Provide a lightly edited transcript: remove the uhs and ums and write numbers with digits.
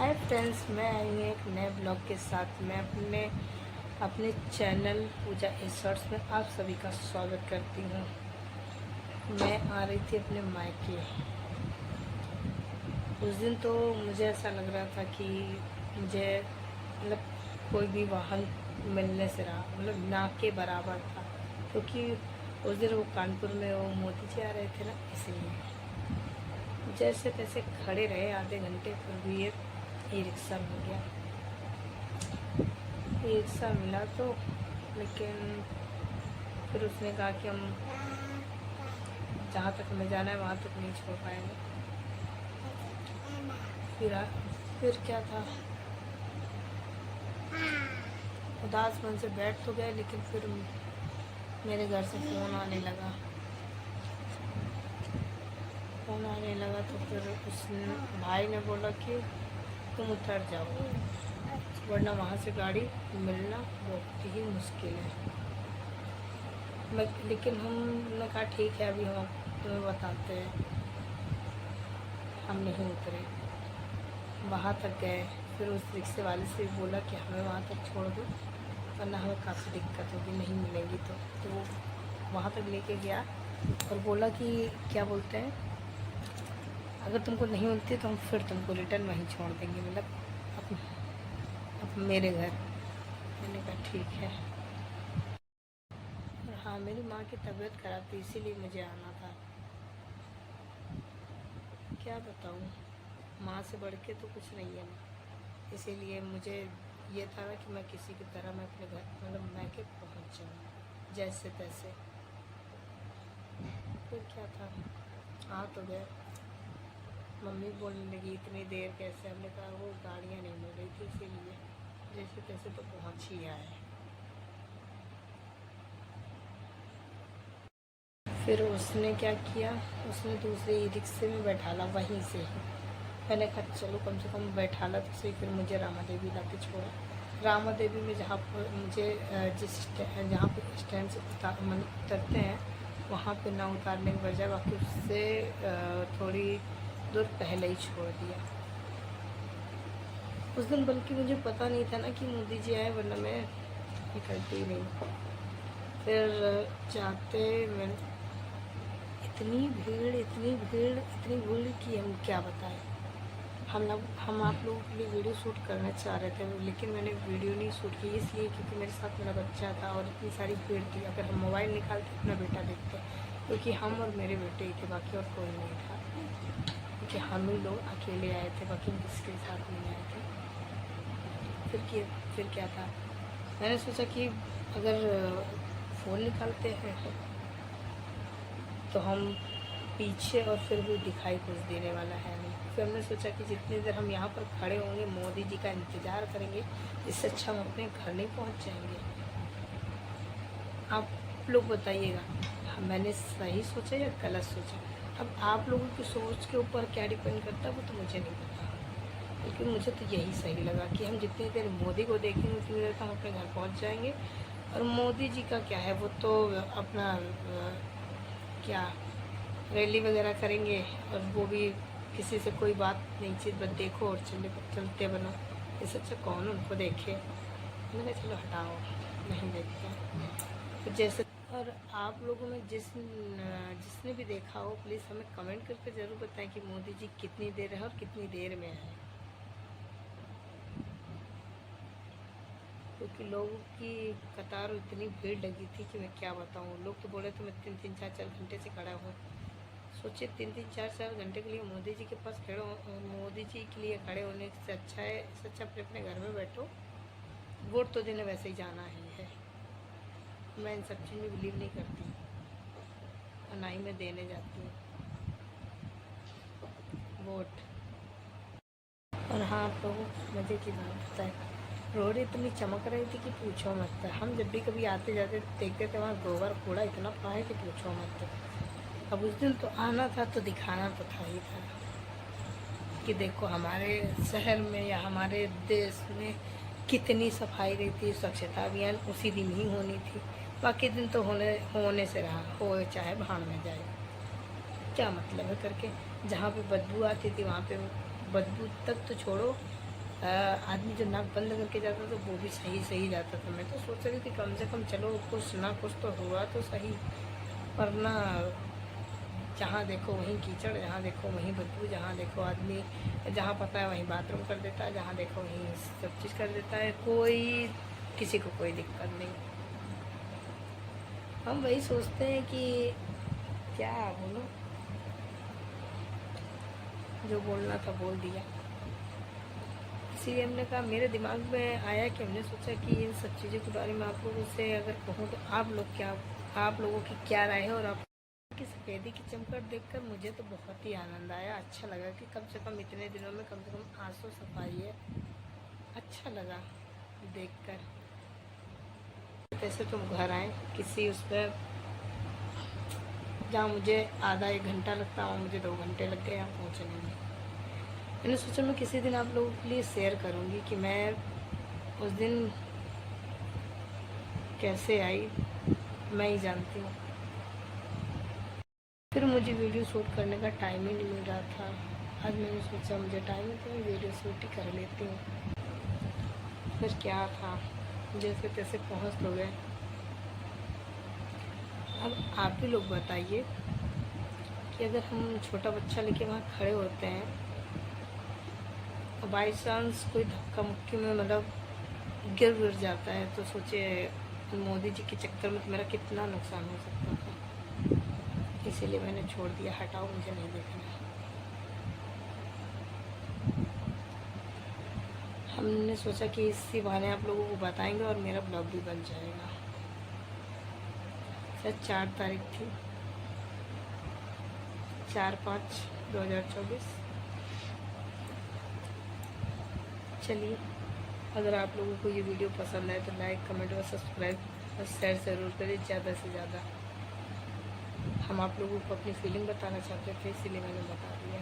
Hi friends, मैं आई हूँ एक नए ब्लॉग के साथ। मैं अपने चैनल पूजा एसर्ट्स में आप सभी का स्वागत करती हूँ। मैं आ रही थी अपने मायके। उस दिन तो मुझे ऐसा लग रहा था कि मुझे कोई भी वाहन मिलने से रहा, ना के बराबर था, क्योंकि उस दिन वो कानपुर में वो मोदी जी आ रहे थे ना, इसलिए जैसे तैसे खड़े रहे आधे घंटे, फिर भी एक ई रिक्शा मिल गया। ई रिक्शा मिला तो, लेकिन फिर उसने कहा कि हम जहाँ तक हमें जाना है वहाँ तक नहीं छोड़ पाएंगे। फिर क्या था, उदास मन से बैठ तो गए, लेकिन फिर मेरे घर से फ़ोन आने लगा। तो फिर उस भाई ने बोला कि तुम उतर जाओ, वरना वहाँ से गाड़ी मिलना बहुत ही मुश्किल है। लेकिन हमने कहा ठीक है, अभी हम तुम्हें बताते हैं। हम नहीं उतरे, वहाँ तक गए। फिर उस रिक्शे वाले से बोला कि हमें वहाँ तक छोड़ दो, वरना हमें काफ़ी दिक्कत होगी, नहीं मिलेंगी। तो वो वहाँ तक लेके गया और बोला कि क्या बोलते हैं, अगर तुमको नहीं मिलती तो हम फिर तुमको रिटर्न वहीं छोड़ देंगे, अब मेरे घर। मैंने कहा ठीक है। और हाँ, मेरी माँ की तबीयत ख़राब थी, इसीलिए मुझे आना था। क्या बताऊँ, माँ से बढ़ के तो कुछ नहीं है। इसीलिए मुझे ये था ना कि मैं किसी की तरह मैं अपने घर मैके पहुँच जाऊँ जैसे तैसे। फिर क्या था, आ तो गए। मम्मी बोलने लगी इतनी देर कैसे। हमने कहा वो गाड़ियाँ नहीं मिल रही थी, इसीलिए जैसे तैसे तो पहुँच ही आए। फिर उसने क्या किया, उसने दूसरे ई रिक्शे में बैठाला वहीं से ही। मैंने कहा चलो कम से कम बैठाला तो सही। फिर मुझे रामा देवी ला के छोड़ा। रामा देवी में जहाँ पर मुझे जहाँ पर स्टैंड से उतरते हैं, वहाँ पे ना उतारने की वजह, बाकी उससे थोड़ी दूर पहले ही छोड़ दिया उस दिन। बल्कि मुझे पता नहीं था ना कि मोदी जी आए, वरना मैं निकलती ही नहीं। फिर जाते मैं, इतनी भीड़ कि हम क्या बताएं। हम आप लोगों के लिए वीडियो शूट करना चाह रहे थे, लेकिन मैंने वीडियो नहीं शूट की, इसलिए क्योंकि मेरे साथ मेरा बच्चा था और इतनी सारी भीड़ थी। अगर हम मोबाइल निकालते अपना बेटा देखते, क्योंकि हम और मेरे बेटे ही थे, बाकी और कोई नहीं था, क्योंकि हम ही लोग अकेले आए थे, बाकी किसी के साथ नहीं आए थे। फिर क्या था, मैंने सोचा कि अगर फ़ोन निकालते हैं तो हम पीछे, और फिर भी दिखाई कुछ देने वाला है नहीं। फिर हमने सोचा कि जितनी देर हम यहाँ पर खड़े होंगे, मोदी जी का इंतज़ार करेंगे, इससे अच्छा हम अपने घर नहीं पहुँच जाएंगे। आप लोग बताइएगा, मैंने सही सोचा या गलत सोचा? अब आप लोगों की सोच के ऊपर क्या डिपेंड करता है वो तो मुझे नहीं पता, लेकिन मुझे तो यही सही लगा कि हम जितनी देर मोदी को देखेंगे उतनी देर तक हम अपने घर पहुँच जाएंगे। और मोदी जी का क्या है, वो तो अपना क्या रैली वगैरह करेंगे, और वो भी किसी से कोई बात नहीं, चीज़ बस देखो और चलते बनो। इससे अच्छा कौन उनको देखे। मैंने कहा चलो हटाओ, नहीं देखते। तो जैसे, और आप लोगों में जिसने भी देखा हो, प्लीज़ हमें कमेंट करके ज़रूर बताएं कि मोदी जी कितनी देर है और कितनी देर में आए, क्योंकि लोगों की कतार इतनी भीड़ लगी थी कि मैं क्या बताऊँ। लोग तो बोले थे मैं 3-3, 4-4 घंटे से खड़ा हूँ। सोचिए 3-3, 4-4 घंटे के लिए मोदी जी के पास मोदी जी के लिए खड़े होने से अच्छा है, इससे अच्छा अपने घर में बैठो। वोट तो देने वैसे ही जाना ही है। मैं इन सब चीज़ में बिलीव नहीं करती, और ना ही मैं देने जाती हूँ वोट। और हाँ, आप लोगों को मज़े की बात बताए, रोड इतनी चमक रही थी कि पूछो मत। हम जब भी कभी आते जाते देखते थे, वहाँ गोबर कूड़ा इतना पड़ा है कि पूछो मत। अब उस दिन तो आना था तो दिखाना तो था ही था कि देखो हमारे शहर में या हमारे देश में कितनी सफाई रहती है। स्वच्छता अभियान उसी दिन ही होनी थी, बाकी दिन तो होने से रहा, हो चाहे भाड़ में जाए, क्या मतलब है करके। जहाँ पे बदबू आती थी वहाँ पे बदबू तक तो छोड़ो, आदमी जो नाक बंद करके जाता था वो भी सही सही जाता था। मैं तो सोच रही थी कम से कम चलो कुछ ना कुछ तो हुआ तो सही, वरना जहाँ देखो वहीं कीचड़, जहाँ देखो वहीं बदबू, जहाँ देखो आदमी जहाँ पता है वहीं बाथरूम कर देता है, जहाँ देखो वहीं सब चीज़ कर देता है, कोई किसी को कोई दिक्कत नहीं। हम वही सोचते हैं कि क्या बोलो, जो बोलना था बोल दिया। इसीलिए हमने कहा, मेरे दिमाग में आया कि हमने सोचा कि इन सब चीज़ों के बारे में आप लोगों से अगर कहूँ तो आप लोगों की क्या राय है। और आप की सफ़ेदी की चमकट देखकर मुझे तो बहुत ही आनंद आया, अच्छा लगा कि कम से कम इतने दिनों में कम से कम 800 सफाई है। अच्छा लगा देखकर। जैसे तुम घर आए किसी उस पर, जहाँ मुझे आधा 1 घंटा लगता है मुझे 2 घंटे लग गए यहाँ पहुँचने में। मैंने सोचा मैं किसी दिन आप लोगों के लिए शेयर करूँगी कि मैं उस दिन कैसे आई, मैं ही जानती हूँ। फिर मुझे वीडियो शूट करने का टाइम ही नहीं मिल रहा था। आज मैंने सोचा मुझे टाइम है तो मैं वीडियो शूट ही कर लेती हूँ। फिर क्या था, जैसे तैसे पहुँच तो गए। अब आप भी लोग बताइए कि अगर हम छोटा बच्चा लेके वहाँ खड़े होते हैं और बाई चांस कोई धक्का मुक्की में मतलब गिर जाता है, तो सोचिए मोदी जी के चक्कर में तो मेरा कितना नुकसान हो सकता था। इसीलिए मैंने छोड़ दिया, हटाओ मुझे नहीं देखना। हमने सोचा कि इसी बहाने आप लोगों को बताएंगे और मेरा ब्लॉग भी बन जाएगा। शायद 4 तारीख थी, 4/5/2024। चलिए, अगर आप लोगों को ये वीडियो पसंद आए तो लाइक, कमेंट और सब्सक्राइब और शेयर ज़रूर करें ज़्यादा से ज़्यादा। हम आप लोगों को अपनी फीलिंग बताना चाहते थे, इसीलिए मैंने बता दिया।